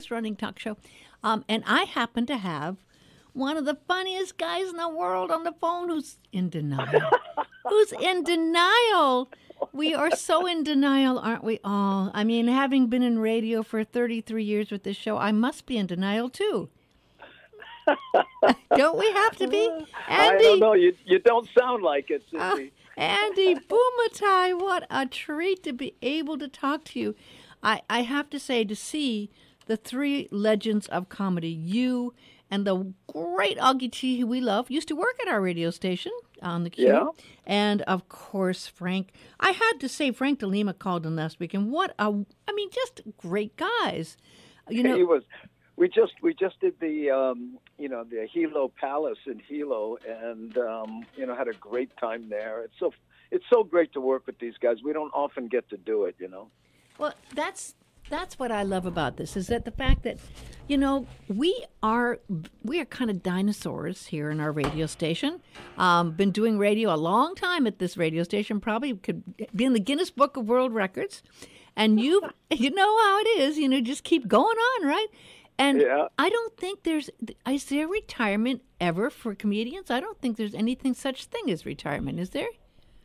longest-running talk show. And I happen to have one of the funniest guys in the world on the phone who's in denial. Who's in denial? We are so in denial, aren't we all? I mean, having been in radio for 33 years with this show, I must be in denial, too. Don't we have to be? Andy, I don't know. You don't sound like it, Cindy. Andy Bumatai, what a treat to be able to talk to you. I have to say, to see the three legends of comedy, you and the great Augie T, who we love, used to work at our radio station on the Q. Yeah. And, of course, Frank. I had to say, Frank De Lima called in last week, and just great guys. You know, He was. We just did the the Hilo Palace in Hilo, and had a great time there. It's so great to work with these guys. We don't often get to do it, Well, that's what I love about this, is that the fact that, we are kind of dinosaurs here in our radio station. Been doing radio a long time at this radio station, probably could be in the Guinness Book of World Records. And you know how it is, just keep going on, right? And yeah. I don't think is there retirement ever for comedians? I don't think there's anything such thing as retirement, is there?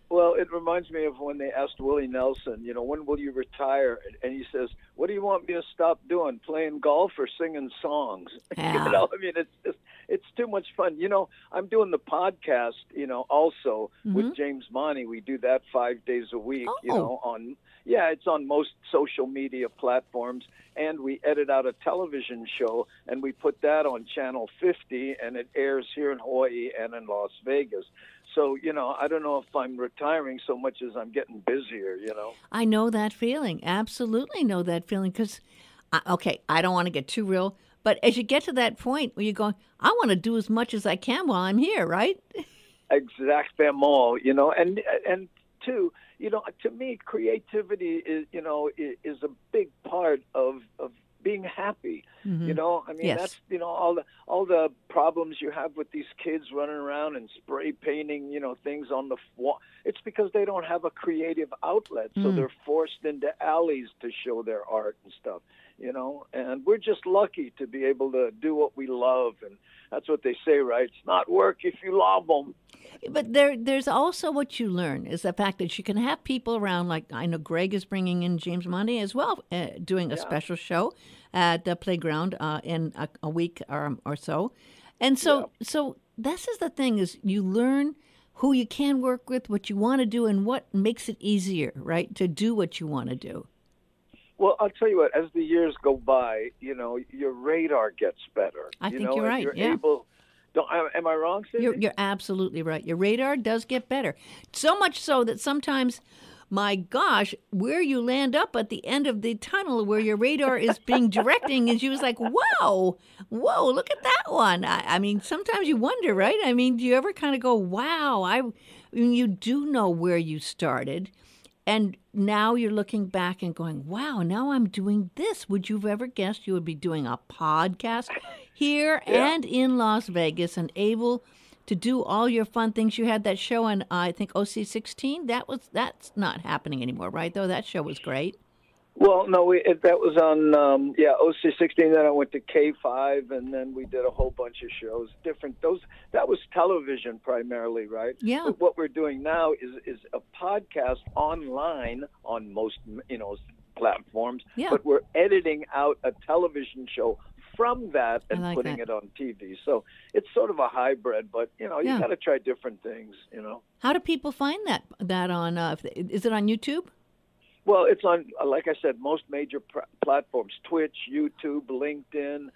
Well, it reminds me of when they asked Willie Nelson, when will you retire? And he says, what do you want me to stop doing, playing golf or singing songs? Yeah. It's too much fun. I'm doing the podcast, also with James Monty. We do that 5 days a week, it's on most social media platforms. And we edit out a television show, and we put that on Channel 50, and it airs here in Hawaii and in Las Vegas. So, I don't know if I'm retiring so much as I'm getting busier, I know that feeling. Absolutely know that feeling. Because, I don't want to get too real, but as you get to that point where you're going, I want to do as much as I can while I'm here, right? Exactly, and two, to me, creativity is a big part of being happy. Mm-hmm. That's all the problems you have with these kids running around and spray painting things on the wall. It's because they don't have a creative outlet, so they're forced into alleys to show their art and stuff. And we're just lucky to be able to do what we love, and that's what they say, right? It's not work if you love them. But there's also what you learn is the fact that you can have people around, like I know Greg is bringing in James Monty as well, doing a special show at the playground in a week or so. And so this is the thing, is you learn who you can work with, what you want to do, and what makes it easier, right, to do what you want to do. Well, I'll tell you what, as the years go by, your radar gets better. I think you're right, you're yeah. Am I wrong, Cindy? You're absolutely right. Your radar does get better. So much so that sometimes, my gosh, where you land up at the end of the tunnel where your radar is being directing is you was like, whoa, look at that one. I mean, sometimes you wonder, right? I mean, do you ever kind of go, wow, you do know where you started. And now you're looking back and going, wow, now I'm doing this. Would you have ever guessed you would be doing a podcast here and in Las Vegas and able to do all your fun things? You had that show on, I think, OC16. That's not happening anymore, right, though? That show was great. Well, no, that was on, OC16. Then I went to K5, and then we did a whole bunch of shows. That was television primarily, right? Yeah. But what we're doing now is a podcast online on most, platforms. Yeah. But we're editing out a television show from that and putting it on TV. So it's sort of a hybrid, but, you got to try different things, How do people find that on, is it on YouTube? Well, it's on, like I said, most major platforms: Twitch, YouTube, LinkedIn,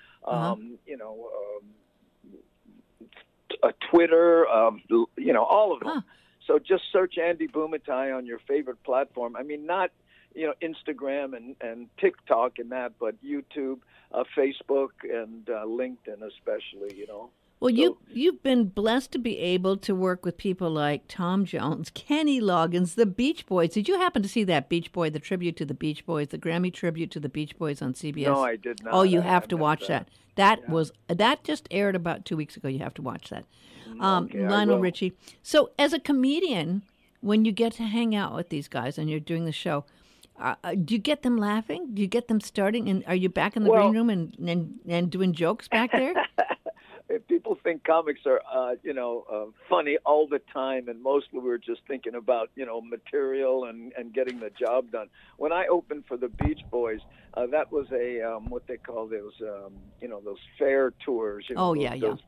Twitter, all of them. Huh. So just search Andy Bumatai on your favorite platform. I mean, not, Instagram and TikTok and that, but YouTube, Facebook, and LinkedIn especially, Well, you've been blessed to be able to work with people like Tom Jones, Kenny Loggins, the Beach Boys. Did you happen to see that Beach Boy, the tribute to the Beach Boys, the Grammy tribute to the Beach Boys on CBS? No, I did not. Oh, you have to watch that. That just aired about 2 weeks ago. You have to watch that. Okay, Lionel Richie. So as a comedian, when you get to hang out with these guys and you're doing the show, Do you get them laughing? Do you get them starting? And are you back in the green room and doing jokes back there? People think comics are, funny all the time, and mostly we're just thinking about, material and getting the job done. When I opened for the Beach Boys, that was a what they call those, those fair tours. Those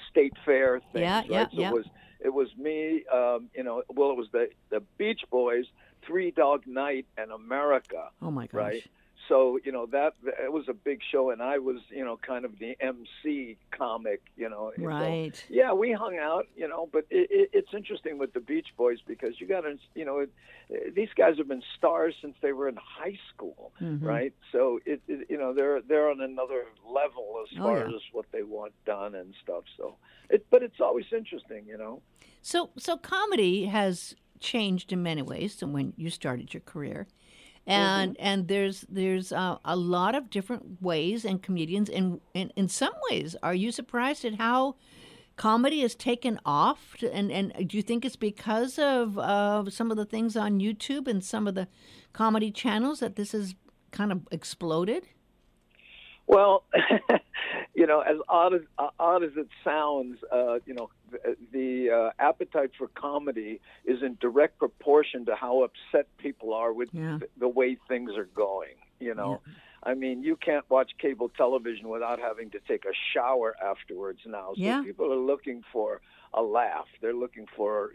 state fair things. Yeah. So it was me. It was the Beach Boys, Three Dog Night, and America. Oh my gosh! Right. So, that it was a big show, and I was, kind of the MC comic, Right. So, yeah, we hung out, but it's interesting with the Beach Boys because you got to, these guys have been stars since they were in high school, right? So, they're on another level as far as what they want done and stuff. So, but it's always interesting, So comedy has changed in many ways than when you started your career. And there's a lot of different ways and comedians. And in some ways, are you surprised at how comedy has taken off? And do you think it's because of some of the things on YouTube and some of the comedy channels that this has kind of exploded? Well, as odd as it sounds, the appetite for comedy is in direct proportion to how upset people are with the way things are going. I mean, you can't watch cable television without having to take a shower afterwards now. So people are looking for a laugh. They're looking for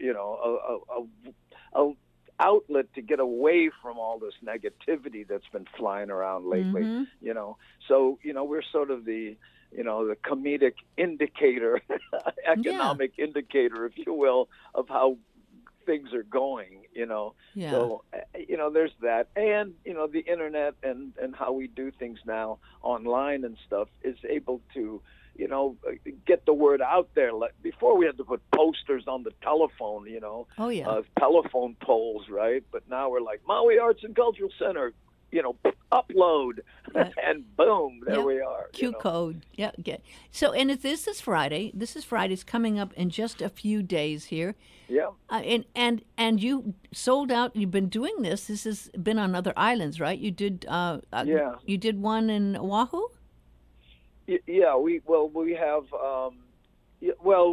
a outlet to get away from all this negativity that's been flying around lately. So we're sort of the comedic indicator, economic indicator, if you will, of how things are going, So, there's that. And, the internet and how we do things now online and stuff is able to, get the word out there. Before we had to put posters on the telephone, telephone poles, right? But now we're like, Maui Arts and Cultural Center, upload, and boom, there we are. Q code. Yeah. So, and this is Friday. This is Friday's coming up in just a few days here. Yeah. And you sold out. You've been doing this. This has been on other islands, right? You did. You did one in Oahu. Yeah. We have.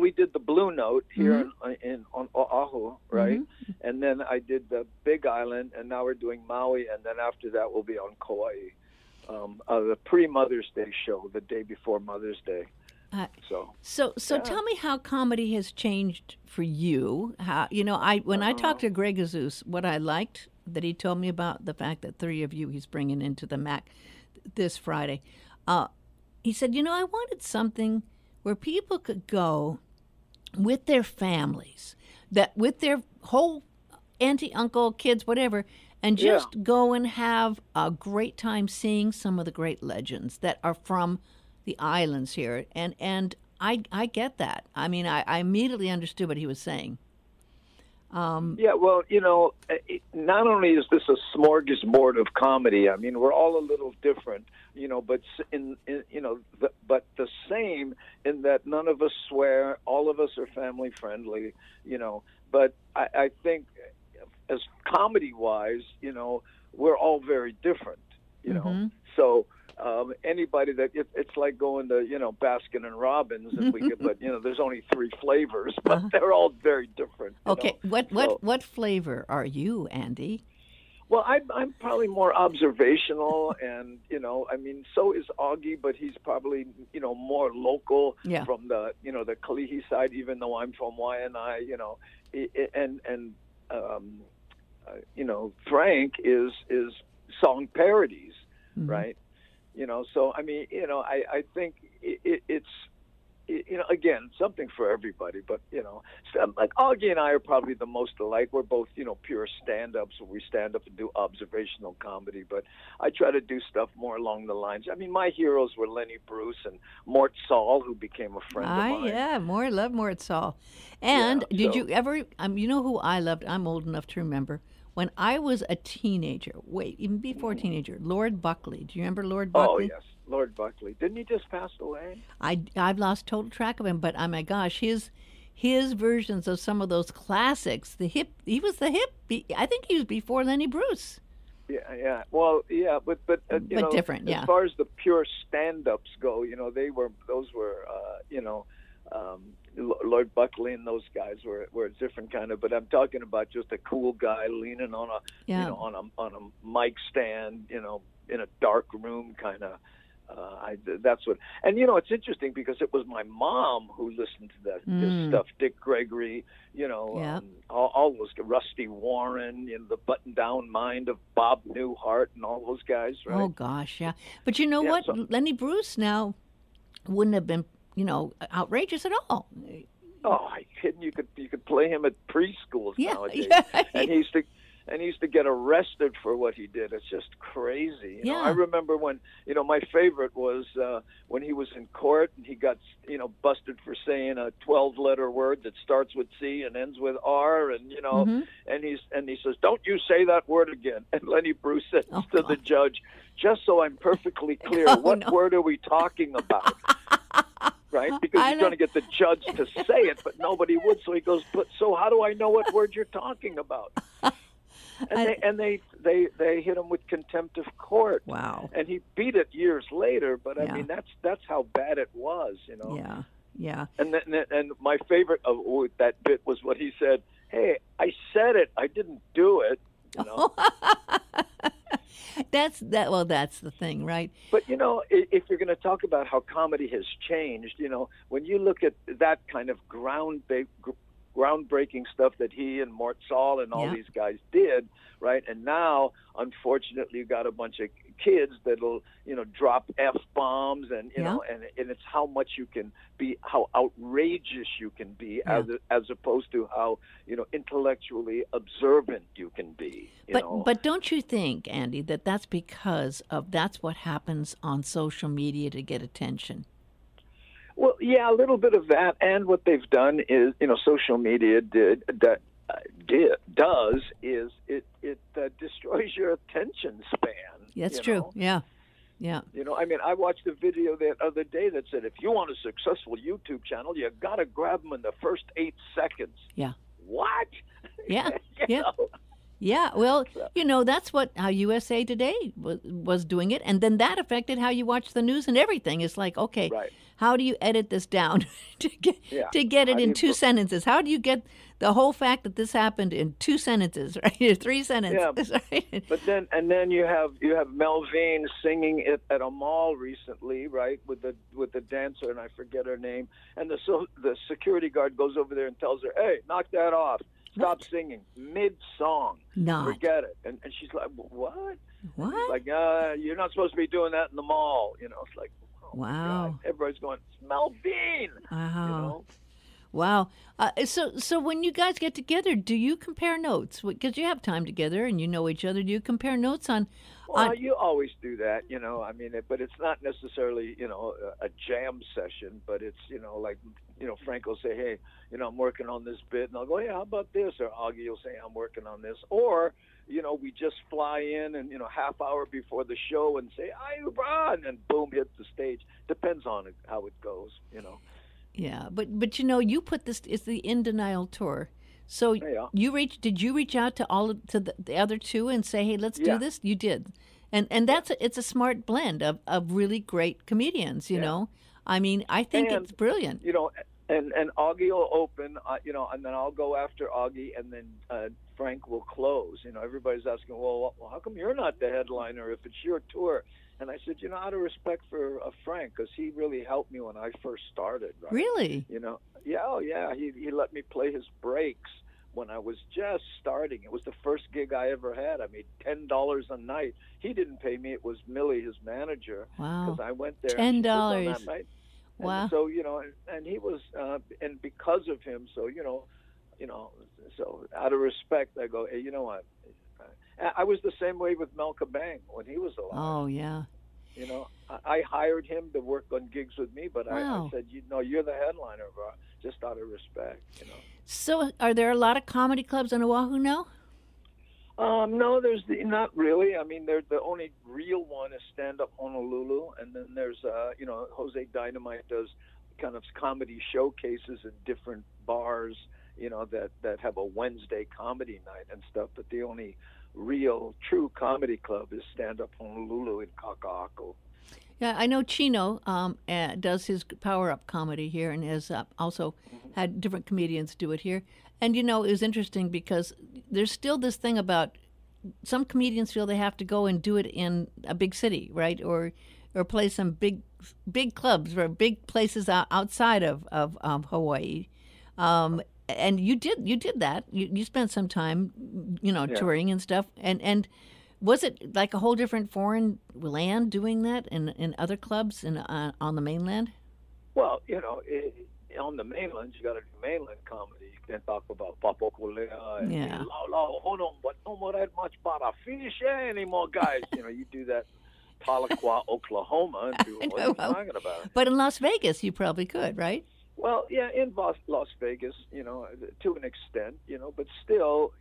We did the Blue Note here on Oahu, right? And then I did the Big Island, and now we're doing Maui, and then after that we'll be on Kauai. The pre-Mother's Day show, the day before Mother's Day. So tell me how comedy has changed for you. How when I talked to Greg Azus, what I liked that he told me about the fact that 3 of you he's bringing into the MACC this Friday. He said, I wanted something where people could go with their families, that with their whole auntie, uncle, kids, whatever, and just go and have a great time seeing some of the great legends that are from the islands here. And I get that. I mean, I immediately understood what he was saying. Not only is this a smorgasbord of comedy, I mean, we're all a little different, but but the same in that none of us swear, all of us are family friendly, but I think as comedy-wise, we're all very different, So anybody that it's like going to Baskin and Robbins, and we get, but there's only 3 flavors, but they're all very different. Okay, what flavor are you, Andy? Well, I'm probably more observational, and so is Augie, but he's probably more local from the the Kalihi side, even though I'm from Waianae, Frank is song parodies, right? So I mean, I think it's again, something for everybody. But like Augie and I are probably the most alike. We're both pure stand-ups. We stand up and do observational comedy. But I try to do stuff more along the lines. I mean, my heroes were Lenny Bruce and Mort Saul, who became a friend of mine. Yeah, love Mort Saul. And did you ever? You know who I loved? I'm old enough to remember. When I was a teenager, even before teenager, Lord Buckley. Do you remember Lord Buckley? Oh, yes, Lord Buckley. Didn't he just pass away? I've lost total track of him, but oh my gosh, his versions of some of those classics. He was the hip. I think he was before Lenny Bruce. Yeah. Well, yeah, but you know, different. Yeah. as far as the pure stand-ups go, you know, those were Lord Buckley and those guys were a different kind of. But I'm talking about just a cool guy leaning on a on a mic stand, you know, in a dark room kind of. That's what, and you know, it's interesting because it was my mom who listened to this stuff, Dick Gregory, you know, all those, Rusty Warren, you know, the Button-Down Mind of Bob Newhart, and all those guys, right? Oh gosh, yeah. But you know what, Lenny Bruce now wouldn't have been, you know, outrageous at all. Oh, I kidding? You could play him at preschools nowadays, and he used to get arrested for what he did. It's just crazy. You know? I remember when, you know, my favorite was when he was in court and he got, you know, busted for saying a 12-letter word that starts with C and ends with R, and you know, and he says, "Don't you say that word again." And Lenny Bruce says to the judge, "Just so I'm perfectly clear, what word are we talking about?" Right? Because he's trying to get the judge to say it, but nobody would. So he goes, "But so how do I know what word you're talking about?" And they hit him with contempt of court. Wow. And he beat it years later, but I mean that's how bad it was, you know. Yeah. Yeah. And my favorite of that bit was what he said, "Hey, I said it. I didn't do it." You know. That's the thing, right? But you know, if you're going to talk about how comedy has changed, you know, when you look at that kind of groundbreaking stuff that he and Mort Saul and all these guys did, right? And now, unfortunately, you got a bunch of kids that'll, you know, drop F-bombs and, you know, and it's how much you can be, how outrageous you can be as opposed to how, you know, intellectually observant you can be. But don't you think, Andy, that that's because of, that's what happens on social media to get attention? Well, yeah, a little bit of that, and what they've done is, you know, social media destroys your attention span. That's true. Know? Yeah. You know, I mean, I watched a video the other day that said if you want a successful YouTube channel, you got to grab them in the first 8 seconds. Yeah. What? Yeah. You know? Yeah, well, you know, that's how USA Today was doing it, and then that affected how you watch the news and everything. It's like, okay, how do you edit this down to get it in 2 sentences? How do you get the whole fact that this happened in 2 sentences, right? 3 sentences, right? But then you have Melvin singing it at a mall recently, right? With the dancer, and I forget her name, and the security guard goes over there and tells her, "Hey, knock that off. Stop singing mid-song. Forget it." And she's like, "What?" What? She's like, "You're not supposed to be doing that in the mall." You know, it's like, oh, wow. God. Everybody's going, "It's Melvin." Uh-huh. You know? Wow. So when you guys get together, do you compare notes? Because you have time together and you know each other. Do you compare notes on? Well, you always do that, you know. I mean, but it's not necessarily, you know, a jam session. But it's, you know, like, you know, Frank will say, "Hey, you know, I'm working on this bit," and I'll go, "Hey, how about this?" Or Augie will say, "I'm working on this." Or, you know, we just fly in and, you know, half hour before the show and say, "Hi, LeBron," and boom, hit the stage. Depends on how it goes, you know. Yeah, but you know, you put this, it's the In Denial tour. So did you reach out to the other two and say, "Hey, let's do this"? You did. And it's a smart blend of really great comedians, you know. I mean, I think it's brilliant. You know, and Augie will open, you know, and then I'll go after Augie, and then Frank will close. You know, everybody's asking, well, how come you're not the headliner if it's your tour? And I said, you know, out of respect for Frank, because he really helped me when I first started. Right? Really? You know, he let me play his breaks when I was just starting. It was the first gig I ever had. I made $10 a night. He didn't pay me. It was Millie, his manager. Wow. Because I went there. $10. That night. Wow. And so, you know, and he was, and because of him, so, you know, so out of respect, I go, "Hey, you know what? I was the same way with Mel Kabang when he was alive. Oh, yeah. You know, I hired him to work on gigs with me, but I said, you know, you're the headliner, bro, just out of respect, you know. So are there a lot of comedy clubs on Oahu now? No, there's not really. I mean, the only real one is Stand Up Honolulu, and then there's, you know, Jose Dynamite does kind of comedy showcases in different bars, you know, that have a Wednesday comedy night and stuff, but the only real, true comedy club is Stand Up Honolulu in Kaka'ako. Yeah, I know Chino does his Power Up comedy here and has also had different comedians do it here. And, it was interesting because there's still this thing about some comedians feel they have to go and do it in a big city, right? Or play some big clubs or big places outside of Hawaii. And you did that. You spent some time, touring and stuff. And was it like a whole different foreign land doing that in other clubs on the mainland? Well, on the mainland, you got to do mainland comedy. You can't talk about Papokolea and but no more that much para fish anymore, guys. You do that Tahlequah, Oklahoma, and people what are you talking about? But in Las Vegas, you probably could, right? Well, yeah, in Las Vegas, to an extent, but still,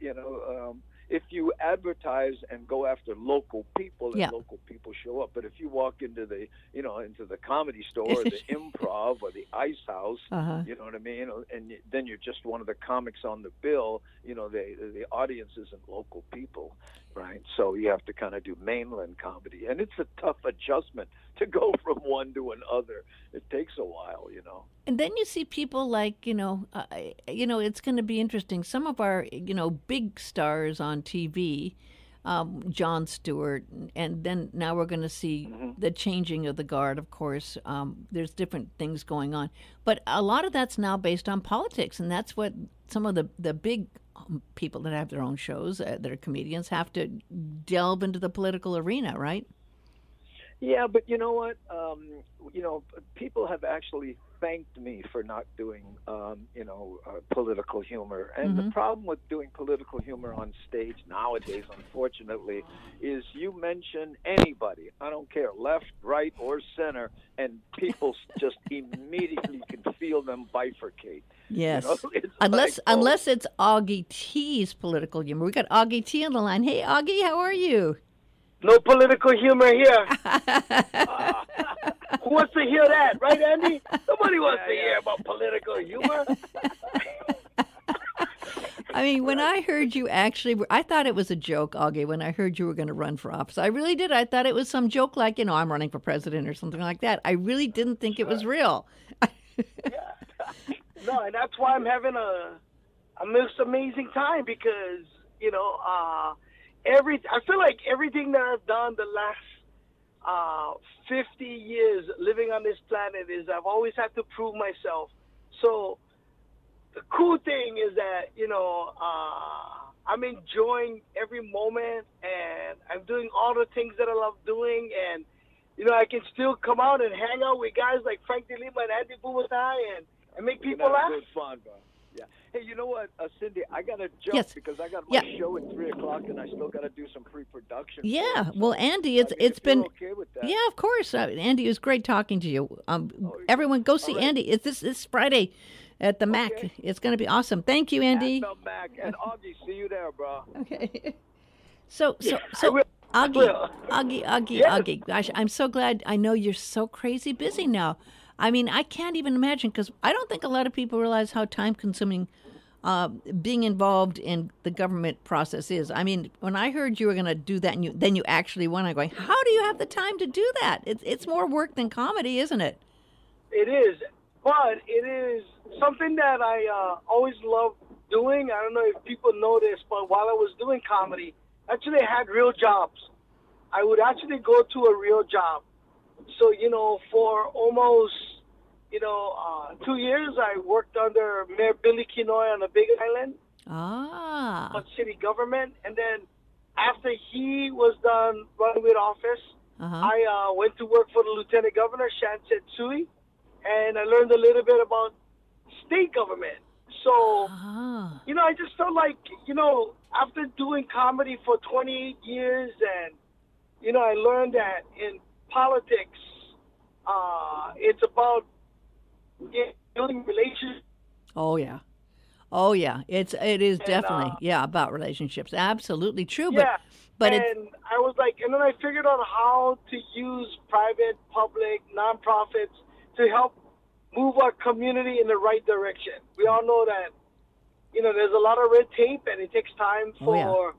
if you advertise and go after local people and local people show up. But if you walk into the, into the Comedy Store or the Improv or the Ice House, you know what I mean? And then you're just one of the comics on the bill, the audience isn't local people, right? So you have to kind of do mainland comedy. And it's a tough adjustment to go from one to another. It takes a while, And then you see people like, it's going to be interesting. Some of our, big stars on TV, Jon Stewart, and then now we're going to see the changing of the guard, of course. There's different things going on. But a lot of that's now based on politics, and that's what some of the big people that have their own shows, that are comedians, have to delve into the political arena, right? Yeah, but you know what? People have actually thanked me for not doing, political humor. And the problem with doing political humor on stage nowadays, unfortunately, is you mention anybody, I don't care, left, right, or center, and people just immediately can feel them bifurcate. Yes, unless it's Augie T's political humor. We got Augie T on the line. Hey, Augie, how are you? No political humor here. Who wants to hear that, right, Andy? Nobody wants to hear about political humor. I mean, when I heard you I thought it was a joke, Augie, when I heard you were going to run for office. I really did. I thought it was some joke like, I'm running for president or something like that. I really didn't think it was real. No, and that's why I'm having a most amazing time because, I feel like everything that I've done the last 50 years living on this planet is I've always had to prove myself. So the cool thing is that, I'm enjoying every moment and I'm doing all the things that I love doing. And, I can still come out and hang out with guys like Frank De Lima and Andy Bumatai and make people laugh. Good fun, bro. Yeah. Hey, you know what, Cindy? I got to jump because I got my show at 3:00 and I still got to do some pre-production. Yeah. Well, Andy, it's been okay with that. Yeah, of course. Andy, it was great talking to you. Everyone, go see Andy. It's this Friday at the MACC. It's going to be awesome. Thank you, Andy. At the MACC. And Augie, see you there, bro. Okay. So Augie. Gosh, I'm so glad. I know you're so crazy busy now. I mean, I can't even imagine because I don't think a lot of people realize how time-consuming being involved in the government process is. I mean, when I heard you were going to do that and then you actually won, I'm going, how do you have the time to do that? It's more work than comedy, isn't it? It is, but it is something that I always loved doing. I don't know if people know this, but while I was doing comedy, actually I had real jobs. I would actually go to a real job. So, for almost, 2 years, I worked under Mayor Billy Kinoy on the Big Island. On city government. And then after he was done running with office, I went to work for the Lieutenant Governor, Shanset Tsui, and I learned a little bit about state government. So, I just felt like, after doing comedy for 28 years and, I learned that in politics, it's about building relationships. Oh yeah. It is definitely about relationships. Absolutely true. But and I was like, and then I figured out how to use private, public, nonprofits to help move our community in the right direction. We all know that, there's a lot of red tape and it takes time for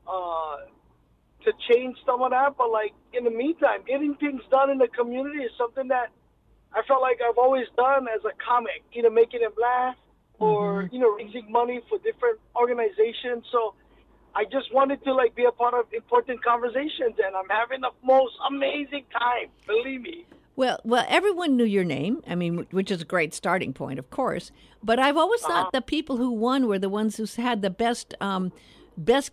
to change some of that. But like in the meantime, getting things done in the community is something that I felt like I've always done as a comic, either making them laugh or, raising money for different organizations. So I just wanted to like be a part of important conversations, and I'm having the most amazing time, believe me. Well, everyone knew your name. I mean, which is a great starting point, of course. But I've always thought the people who won were the ones who had the best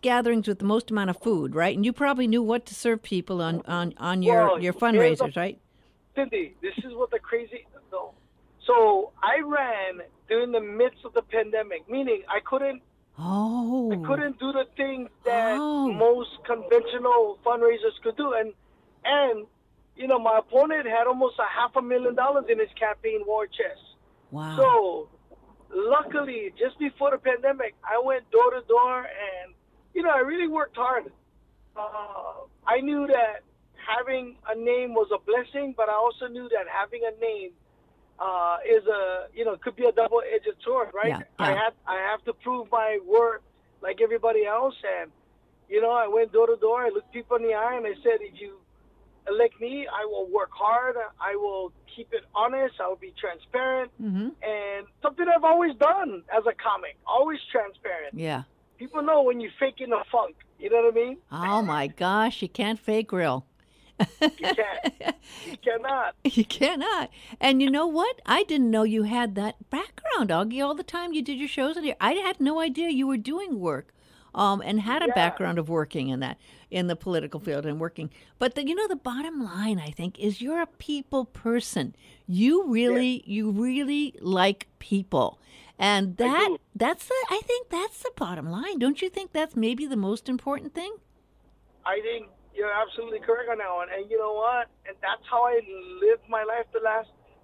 gatherings with the most amount of food, right? And you probably knew what to serve people on your fundraisers, right? Cindy, this is what the crazy. So I ran during the midst of the pandemic, meaning I couldn't do the things that most conventional fundraisers could do, and my opponent had almost $500,000 in his campaign war chest. Wow. So luckily, just before the pandemic, I went door to door, and I really worked hard. I knew that having a name was a blessing, but I also knew that having a name could be a double-edged sword, right? Yeah. I have to prove my worth like everybody else, and I went door to door. I looked people in the eye, and I said, if you elect me, I will work hard. I will keep it honest. I will be transparent, and something I've always done as a comic, always transparent. Yeah. People know when you're faking the funk. You know what I mean? Oh my gosh, you can't fake real. You can't. You cannot. You cannot. And you know what? I didn't know you had that background, Augie. All the time you did your shows in here, I had no idea you were doing work, and had a background of working in the political field and working. But the bottom line, I think, is you're a people person. You really like people, and I think that's the bottom line. Don't you think that's maybe the most important thing? I think you're absolutely correct on that one. And you know what? And that's how I lived my life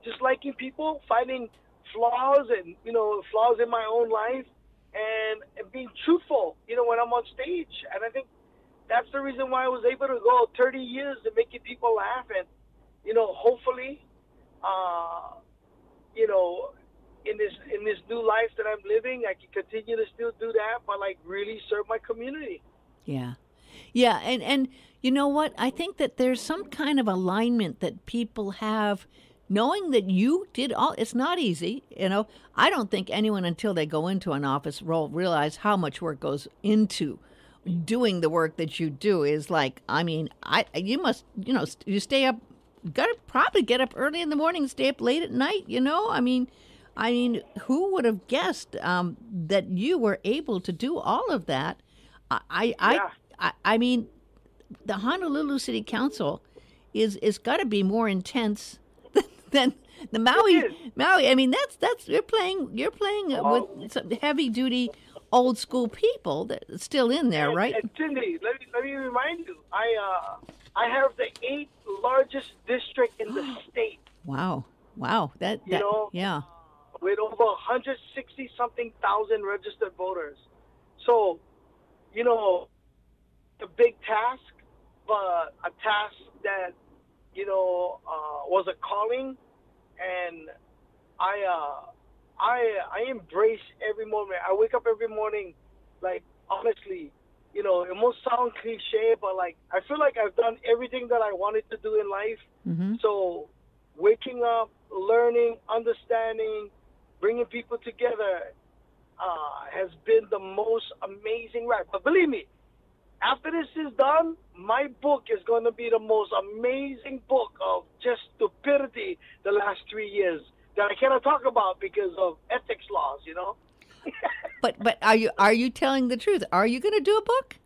just liking people, finding flaws and, flaws in my own life, and being truthful, when I'm on stage. And I think that's the reason why I was able to go 30 years and making people laugh. And, hopefully, in this new life that I'm living, I can continue to still do that, but like really serve my community. Yeah. Yeah, and you know what? I think that there's some kind of alignment that people have, knowing that you did it's not easy, I don't think anyone until they go into an office role realize how much work goes into doing the work that you do. Is like, you must, you stay up, gotta probably get up early in the morning, stay up late at night, I mean, who would have guessed that you were able to do all of that? I mean, the Honolulu City Council is got to be more intense than the Maui. I mean, that's you're playing with some heavy duty, old school people that's still in there, right? And Cindy, let me remind you, I have the 8th largest district in the state. Wow, yeah. With over 160 something thousand registered voters. So, a big task, but a task that, was a calling, and I embrace every moment. I wake up every morning, like, honestly, it must sound cliche, but like, I feel like I've done everything that I wanted to do in life. Mm-hmm. So waking up, learning, understanding, bringing people together, has been the most amazing ride. But believe me, after this is done, my book is going to be the most amazing book of just stupidity the last 3 years that I cannot talk about because of ethics laws, But are you telling the truth? Are you going to do a book?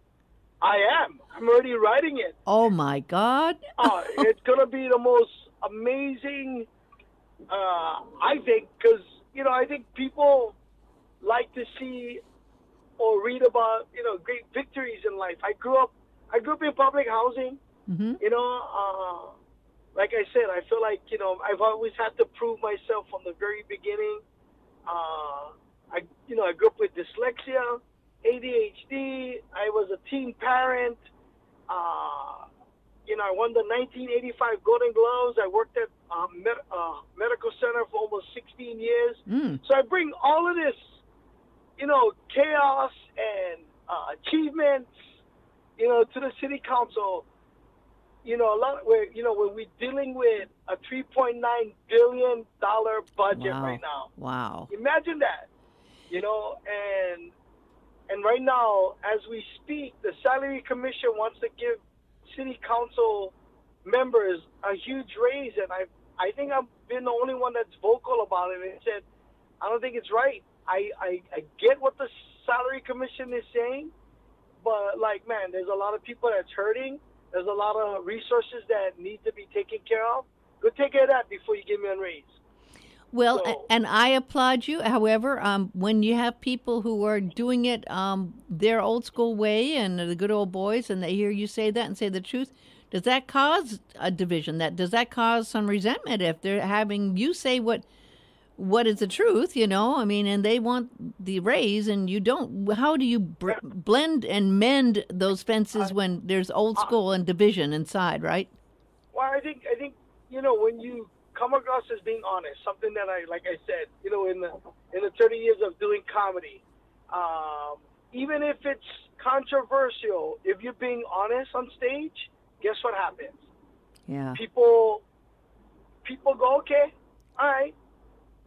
I am. I'm already writing it. Oh my God! It's going to be the most amazing. I think because I think people like to see or read about great victories in life. I grew up in public housing. Mm-hmm. Like I said, I feel like I've always had to prove myself from the very beginning. I grew up with dyslexia, ADHD. I was a teen parent. I won the 1985 Golden Gloves. I worked at medical center for almost 16 years. So I bring all of this, chaos and achievements to the city council, a lot where when we're dealing with a $3.9 billion budget right now. Wow. Imagine that. And right now, as we speak, the Salary Commission wants to give city council members a huge raise, and I think I've been the only one that's vocal about it and said, I don't think it's right. I get what the Salary Commission is saying, but man, there's a lot of people that's hurting. There's a lot of resources that need to be taken care of. Go take care of that before you give me a raise. Well, and I applaud you. However, when you have people who are doing it their old school way and the good old boys, and they hear you say that and say the truth, does that cause a division? Does that cause some resentment if they're having you say what is the truth? And they want the raise, and you don't. How do you blend and mend those fences when there's old school and division inside, right? Well, I think when you come across as being honest, something that like I said, in the 30 years of doing comedy, even if it's controversial, if you're being honest on stage, guess what happens? Yeah. People go, okay, all right,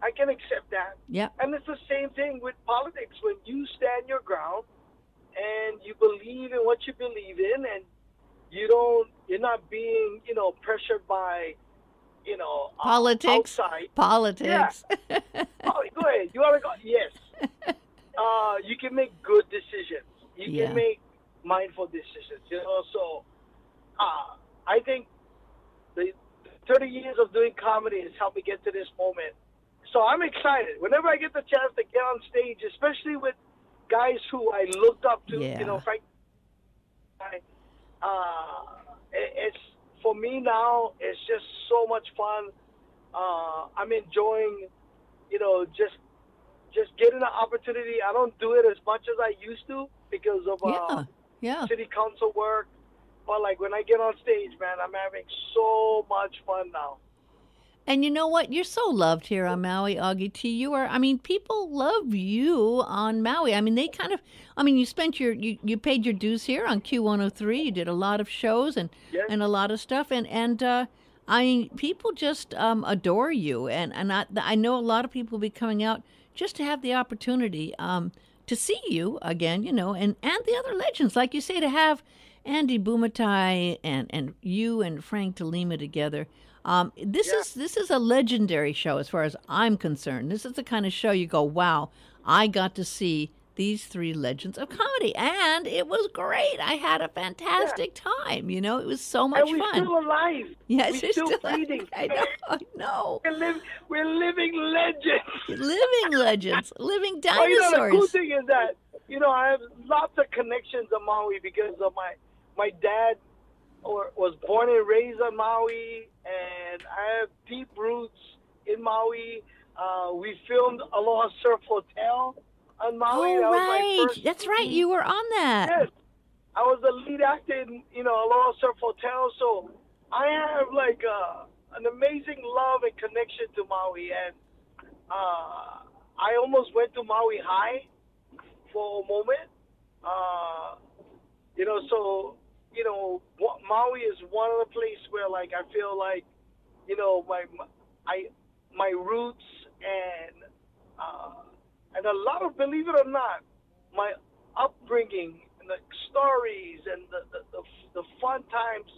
I can accept that. Yeah. And it's the same thing with politics. When you stand your ground and you believe in what you believe in, and you're not being, pressured by, politics. Outside. Politics. Yeah. Oh, go ahead. You want to go? Yes. You can make good decisions. You can make mindful decisions. So I think the 30 years of doing comedy has helped me get to this moment. So I'm excited. Whenever I get the chance to get on stage, especially with guys who I looked up to, Frank. It's for me now. It's just so much fun. I'm enjoying, just getting the opportunity. I don't do it as much as I used to because of city council work. But when I get on stage, man, I'm having so much fun now. And you know what? You're so loved here on Maui, Augie T. You are, people love you on Maui. They kind of, you spent you paid your dues here on Q103. You did a lot of shows and a lot of stuff. And people just adore you. And I know a lot of people will be coming out just to have the opportunity to see you again, and the other legends, like you say, to have Andy Bumatai and you and Frank De Lima together. This is a legendary show as far as I'm concerned. This is the kind of show you go, wow, I got to see these three legends of comedy, and it was great. I had a fantastic time. It was so much fun. And we're still alive. Yes, we're still breathing. I know. We're living legends. Living legends. Living dinosaurs. The cool thing is that, I have lots of connections on Maui because of my dad was born and raised on Maui, and I have deep roots in Maui. We filmed Aloha Surf Hotel on Maui. Oh, right. That's right. You were on that. Yes. I was the lead actor in, Aloha Surf Hotel. So I have an amazing love and connection to Maui. And I almost went to Maui High for a moment. Maui is one of the places where I feel like, my roots and a lot of, believe it or not, my upbringing and the stories and the fun times,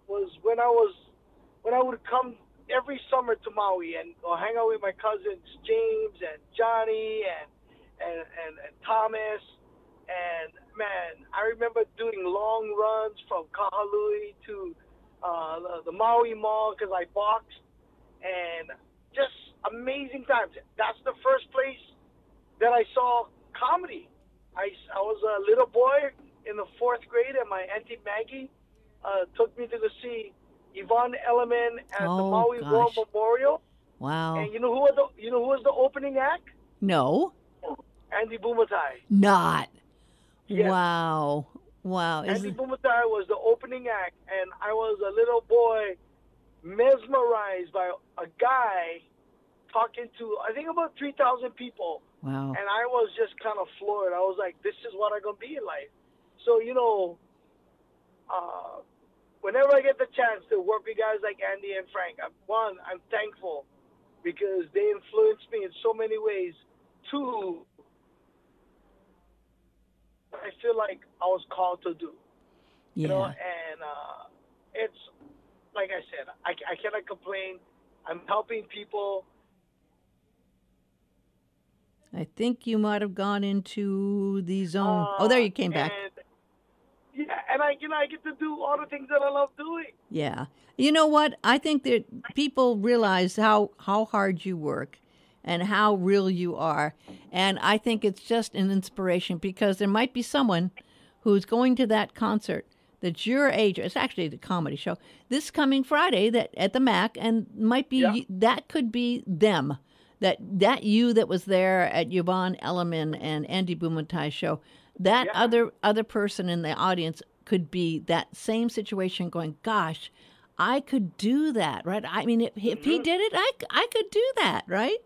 was when I would come every summer to Maui and hang out with my cousins James and Johnny and Thomas. And man, I remember doing long runs from Kahului to the Maui Mall because I boxed, and just amazing times. That's the first place that I saw comedy. I was a little boy in the 4th grade, and my Auntie Maggie took me to go see Yvonne Elliman at the Maui War Memorial. Wow! And you know who was the opening act? No. Andy Bumatai. Not. Yes. Wow. Andy Bumatai was the opening act, and I was a little boy mesmerized by a guy talking to, I think, about 3,000 people. Wow. And I was just kind of floored. I was like, this is what I'm going to be in life. So, whenever I get the chance to work with guys like Andy and Frank, I'm thankful because they influenced me in so many ways. Two, I feel like I was called to do. Yeah. And it's, like I said, I cannot complain. I'm helping people. I think you might have gone into the zone. There you came back. And I get to do all the things that I love doing. Yeah. You know what? I think that people realize how hard you work and how real you are. And I think it's just an inspiration because there might be someone who's going to that concert that's your age. It's actually the comedy show this coming Friday that at the MACC, and might be that could be them. That you that was there at Yvonne Elliman and Andy Bumatai's show, that other person in the audience could be that same situation going, gosh, I could do that, right? I mean, if he did it, I could do that, right?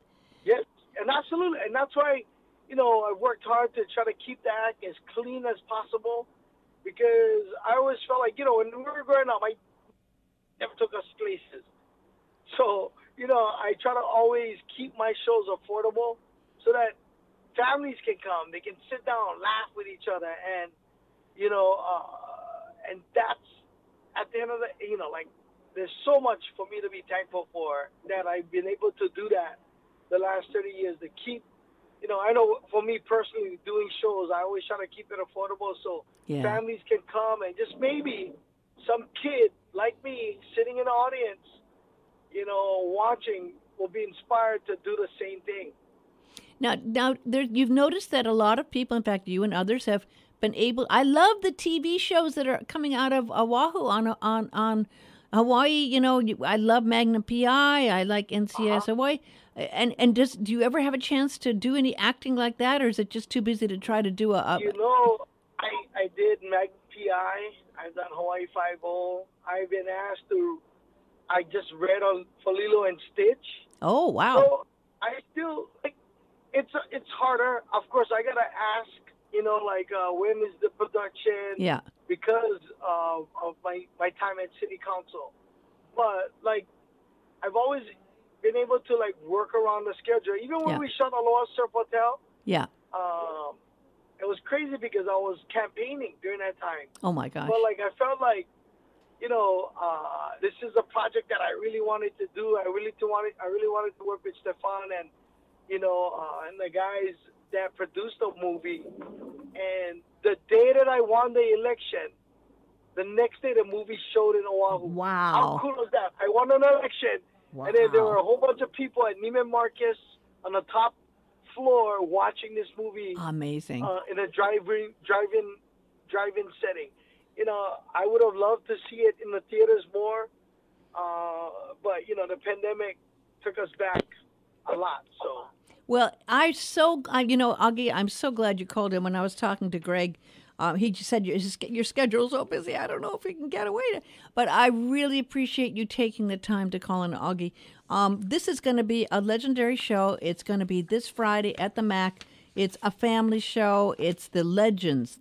Yes, and absolutely. And that's why, I worked hard to try to keep the act as clean as possible because I always felt like, when we were growing up, I never took us places. So, I try to always keep my shows affordable so that families can come. They can sit down, laugh with each other, and, and that's at the end of the, there's so much for me to be thankful for that I've been able to do that the last 30 years to keep, I know for me personally doing shows, I always try to keep it affordable so families can come and just maybe some kid like me sitting in the audience, watching will be inspired to do the same thing. Now, you've noticed that a lot of people, in fact, you and others have been able. I love the TV shows that are coming out of Oahu on Hawaii. I love Magnum PI. I like NCIS Hawaii. And do you ever have a chance to do any acting like that, or is it just too busy to try to do a? I did Magnum PI. I've done Hawaii 5-0. I've been asked to. I just read on Lilo and Stitch. Oh wow! So I still it's harder. Of course, I gotta ask. When is the production? Yeah. Because of my time at City Council, but I've always been able to work around the schedule. Even when we shot Aloha Surf Hotel. Yeah. It was crazy because I was campaigning during that time. Oh my gosh! But I felt like. This is a project that I really wanted to do. I really wanted to work with Stefan and, and the guys that produced the movie. And the day that I won the election, the next day the movie showed in Oahu. Wow. How cool was that? I won an election. Wow. And then there were a whole bunch of people at Neiman Marcus on the top floor watching this movie. Amazing. In a drive-in setting. I would have loved to see it in the theaters more, but the pandemic took us back a lot. So, well, Augie, I'm so glad you called him. When I was talking to Greg, he just said your schedule's so busy. I don't know if we can get away but I really appreciate you taking the time to call in, Augie. This is going to be a legendary show. It's going to be this Friday at the MACC. It's a family show. It's the legends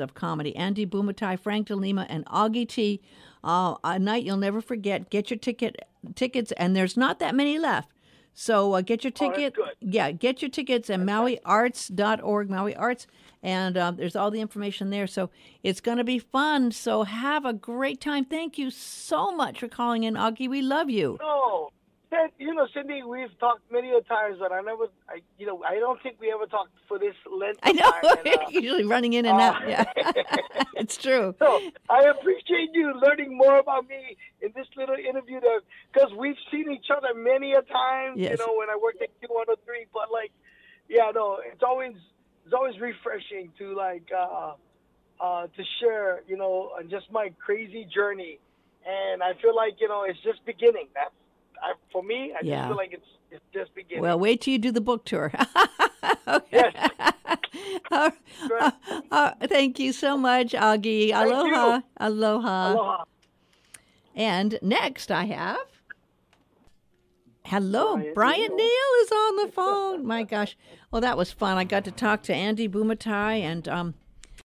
of comedy. Andy Bumatai, Frank De Lima, and Augie T. A night you'll never forget. Get your tickets, and there's not that many left. So get your ticket. Get your tickets at mauiarts.org, Maui Arts, and there's all the information there. So it's going to be fun. So have a great time. Thank you so much for calling in, Augie. We love you. No. Cindy, we've talked many a times, but I don't think we ever talked for this length of time. I know, usually running in and out. Yeah, it's true. So I appreciate you learning more about me in this little interview, because we've seen each other many a time. Yes. When I worked at Q103, but it's always refreshing to to share, just my crazy journey, and I feel like it's just beginning. For me, I just feel like it's just beginning. Well, wait till you do the book tour. Yes. Thank you so much, Augie. Aloha. Aloha. Aloha. And next I have... Hello, Brian Neal Neal is on the phone. My gosh. Well, that was fun. I got to talk to Andy Bumatai, and